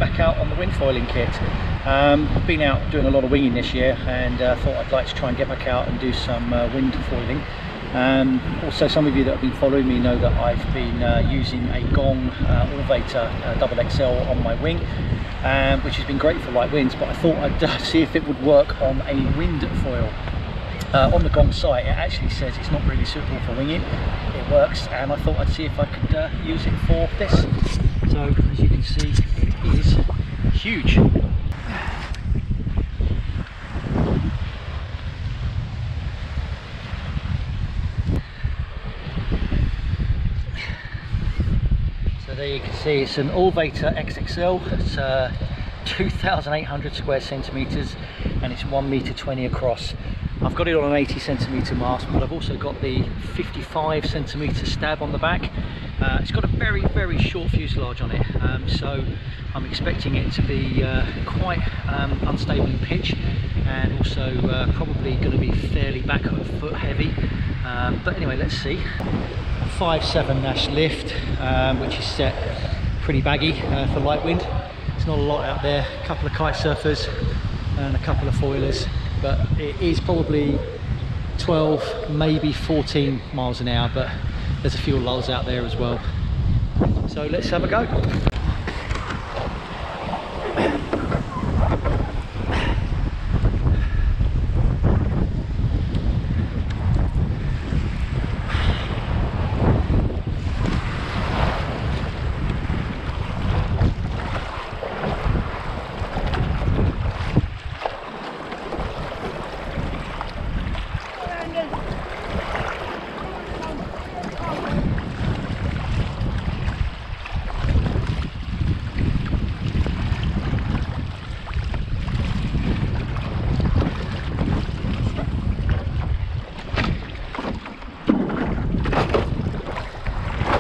back out on the windfoiling kit. I've been out doing a lot of winging this year, and thought I'd like to try and get back out and do some windfoiling. Also, some of you that have been following me know that I've been using a Gong Allvator XXL on my wing, which has been great for light winds, but I thought I'd see if it would work on a windfoil. On the Gong site it actually says it's not really suitable for winging. It works, and I thought I'd see if I could use it for this. So as you can see, it is huge. So there you can see it's an Allvator XXL. It's 2,800 square centimeters, and it's 1.20 m across. I've got it on an 80 centimeter mast, but I've also got the 55 centimeter stab on the back. It's got a very short fuselage on it, so I'm expecting it to be quite unstable in pitch, and also probably going to be fairly back foot heavy. But anyway, let's see. 5.7 Nash lift, which is set pretty baggy for light wind. There's not a lot out there. A couple of kite surfers and a couple of foilers, but it is probably 12, maybe 14 miles an hour, but there's a few lulls out there as well. So let's have a go.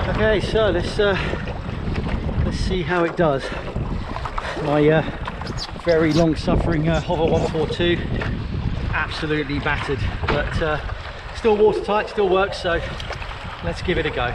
Okay, so let's see how it does. My very long-suffering Hover 142 absolutely battered, but still watertight, still works. So let's give it a go.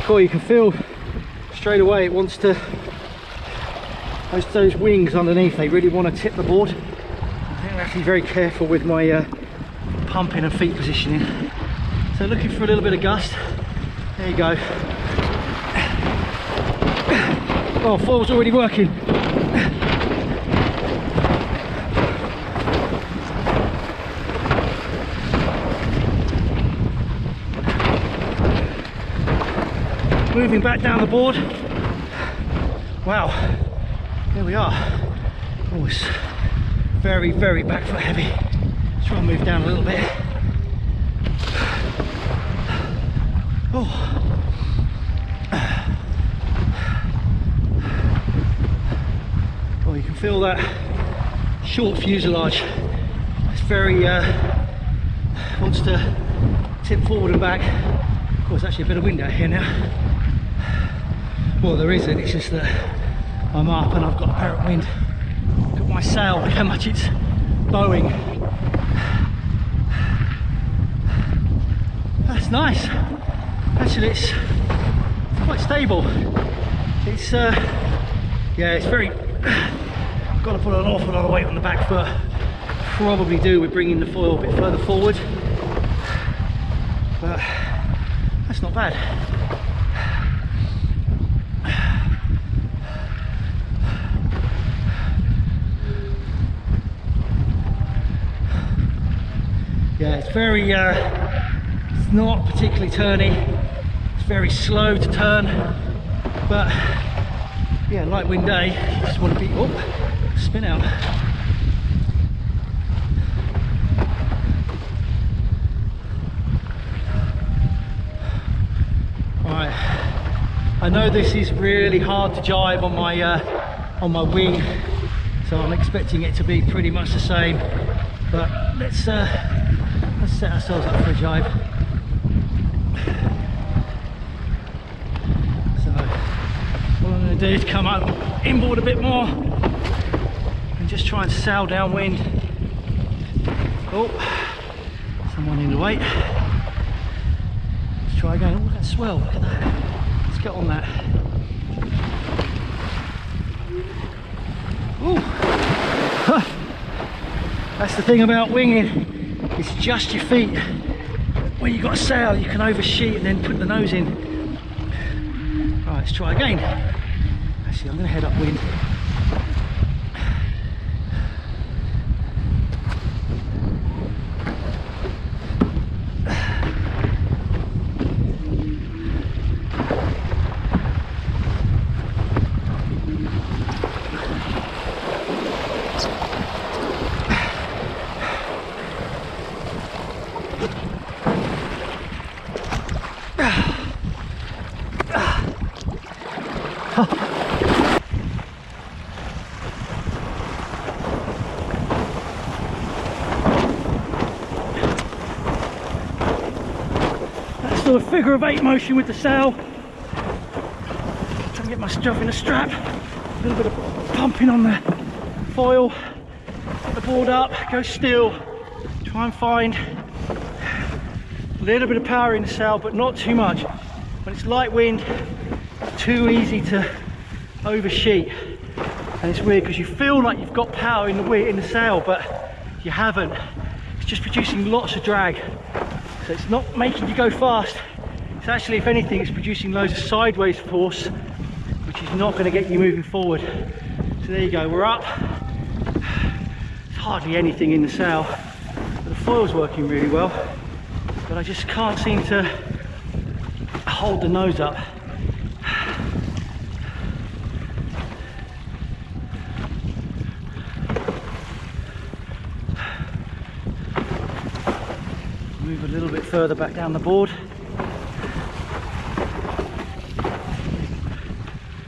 Cool, you can feel straight away it wants to, those wings underneath, they really want to tip the board. I think I have to be very careful with my pumping and feet positioning. So looking for a little bit of gust. There you go. Oh, foil's already working. Moving back down the board. Wow, here we are. Oh, it's very back foot heavy. Let's try and move down a little bit. Oh. Well, you can feel that short fuselage. It's very wants to tip forward and back. Of course, actually a bit of wind out here now. Well, there isn't, it's just that I'm up and I've got apparent wind. Look at my sail, look how much it's bowing. That's nice. Actually, it's quite stable. It's yeah, it's very, I've got to put an awful lot of weight on the back foot. Probably do with bringing the foil a bit further forward, but that's not bad. Yeah, it's very, it's not particularly turny. It's very slow to turn, but yeah, light wind day, you just want to be, oh, spin out. Right, I know this is really hard to jibe on my wing, so I'm expecting it to be pretty much the same, but let's set ourselves up for a jibe. So what I'm going to do is come up inboard a bit more and just try and sail downwind. Oh, someone in the way. Let's try again. Oh, that swell, look at that. Let's get on that. Ooh. That's the thing about winging, it's just your feet. When you've got a sail, you can oversheet and then put the nose in. Right, let's try again. Actually, I'm going to head upwind. A figure of 8 motion with the sail. Trying to get my stuff in a strap. A little bit of pumping on the foil. Get the board up, go still. Try and find a little bit of power in the sail, but not too much. When it's light wind, it's too easy to oversheet. And it's weird because you feel like you've got power in the sail, but you haven't. It's just producing lots of drag. So it's not making you go fast. It's actually, if anything, it's producing loads of sideways force, which is not going to get you moving forward. So there you go, we're up. There's hardly anything in the sail. But the foil's working really well, but I just can't seem to hold the nose up. Move a little bit further back down the board.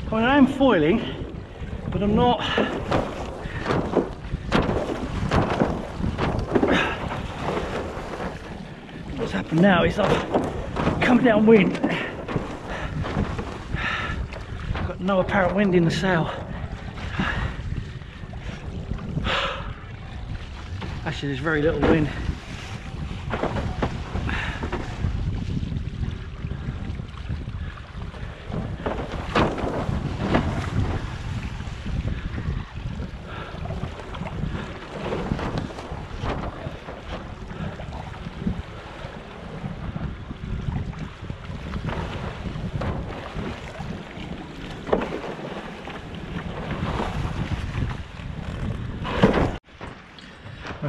I mean, I am foiling, but I'm not. What's happened now is I've come downwind. Got no apparent wind in the sail. Actually, there's very little wind.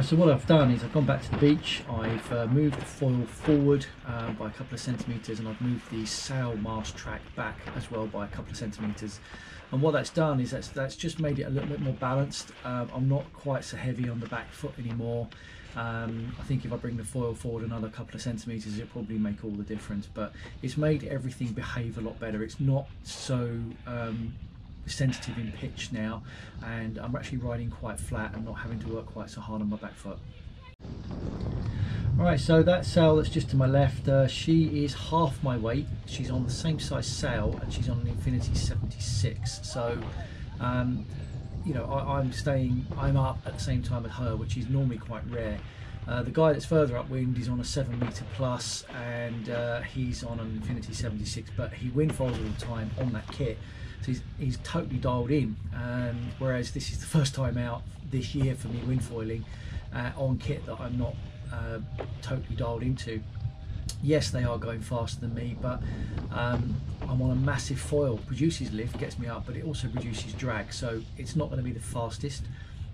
So what I've done is I've gone back to the beach, I've moved the foil forward by a couple of centimetres, and I've moved the sail mast track back as well by a couple of centimetres. And what that's done is that's just made it a little bit more balanced. I'm not quite so heavy on the back foot anymore. I think if I bring the foil forward another couple of centimetres, it'll probably make all the difference, but it's made everything behave a lot better. It's not so sensitive in pitch now, and I'm actually riding quite flat and not having to work quite so hard on my back foot. Alright, so that sail that's just to my left, she is half my weight. She's on the same size sail and she's on an Infinity 76, so you know, I'm up at the same time as her, which is normally quite rare. The guy that's further upwind is on a 7 metre plus, and he's on an Infinity 76, but he windfoils all the time on that kit. So he's totally dialed in, whereas this is the first time out this year for me windfoiling on kit that I'm not totally dialed into. Yes, they are going faster than me, but I'm on a massive foil. Produces lift, gets me up, but it also produces drag, so it's not going to be the fastest.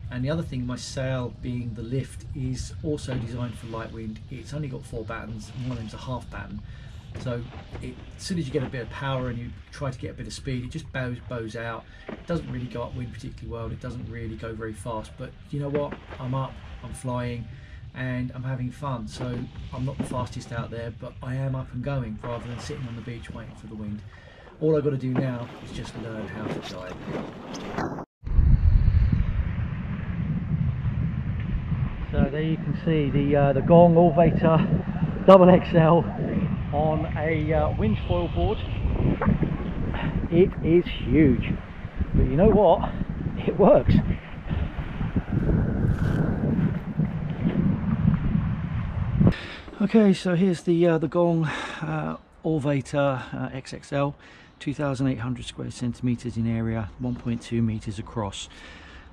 And the other thing, my sail being the lift is also designed for light wind. It's only got 4 battens, and one of them's a half batten. So as soon as you get a bit of power and you try to get a bit of speed, it just bows out. It doesn't really go upwind particularly well. It doesn't really go very fast. But you know what? I'm up, I'm flying, and I'm having fun. So I'm not the fastest out there, but I am up and going rather than sitting on the beach waiting for the wind. All I've got to do now is just learn how to dive. So there you can see the Gong Allvator XXL on a Windfoil board. It is huge, but you know what? It works. Okay, so here's the Gong Allvator XXL, 2,800 square centimeters in area, 1.2 meters across.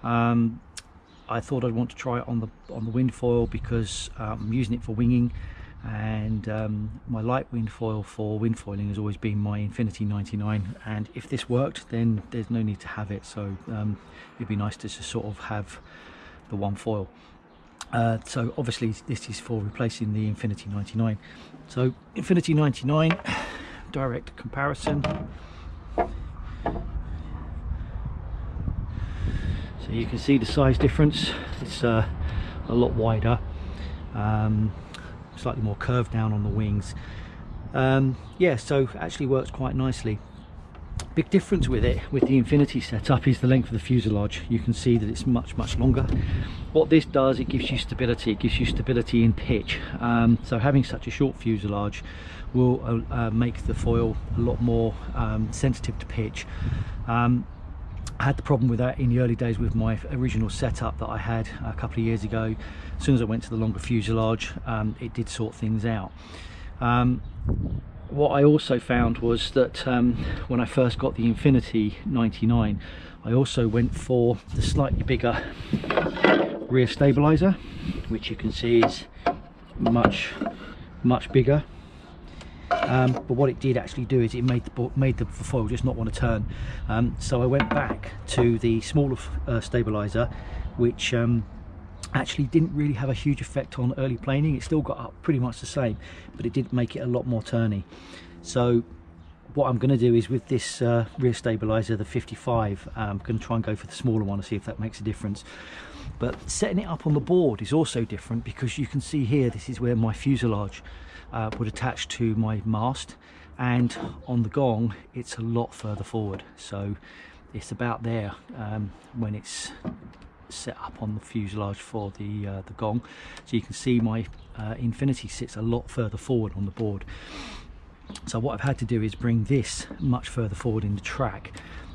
I thought I'd want to try it on the Windfoil because I'm using it for winging, and my light Windfoil for Windfoiling has always been my Infinity 99, and if this worked then there's no need to have it, so it'd be nice to just sort of have the one foil. So obviously this is for replacing the Infinity 99. So Infinity 99, direct comparison. So you can see the size difference. It's a lot wider, slightly more curved down on the wings. Yeah, so actually works quite nicely. Big difference with it, with the Infinity setup, is the length of the fuselage. You can see that it's much longer. What this does, it gives you stability. It gives you stability in pitch. So having such a short fuselage will make the foil a lot more sensitive to pitch. I had the problem with that in the early days with my original setup that I had a couple of years ago. As soon as I went to the longer fuselage, it did sort things out. What I also found was that when I first got the Infinity 99, I also went for the slightly bigger rear stabilizer, which you can see is much bigger. But what it did actually do is it made the foil just not want to turn. So I went back to the smaller stabilizer, which actually didn't really have a huge effect on early planing. It still got up pretty much the same, but it did make it a lot more turny. So what I'm going to do is, with this rear stabilizer, the 55, I'm going to try and go for the smaller one and see if that makes a difference. But setting it up on the board is also different, because you can see here, this is where my fuselage would attach to my mast, and on the Gong it's a lot further forward, so it's about there when it's set up on the fuselage for the Gong. So you can see my Infinity sits a lot further forward on the board. So what I've had to do is bring this much further forward in the track,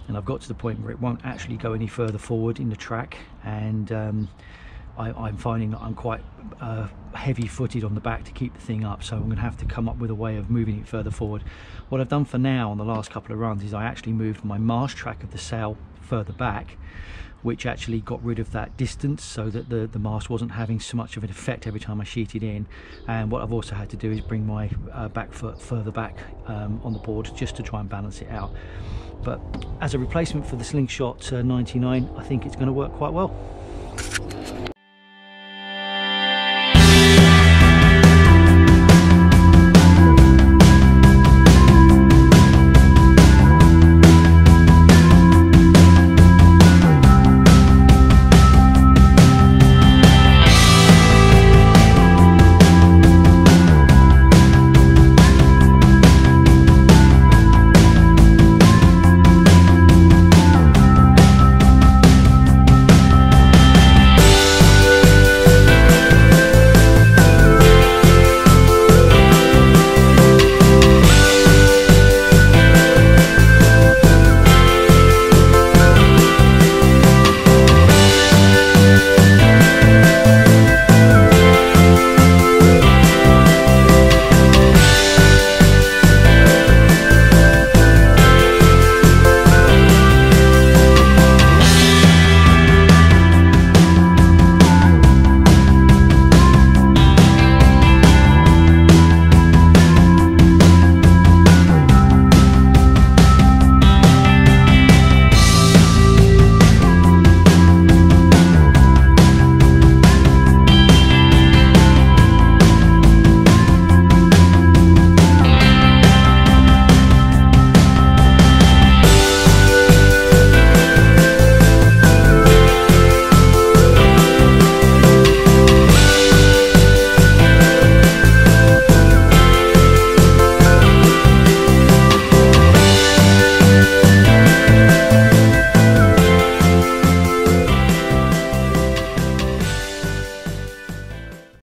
and I've got to the point where it won't actually go any further forward in the track, and I'm finding that I'm quite heavy footed on the back to keep the thing up, so I'm going to have to come up with a way of moving it further forward. What I've done for now on the last couple of runs is I actually moved my mast track of the sail further back, which actually got rid of that distance, so that the mast wasn't having so much of an effect every time I sheeted in. And what I've also had to do is bring my back foot further back on the board, just to try and balance it out. But as a replacement for the Slingshot 99, I think it's going to work quite well.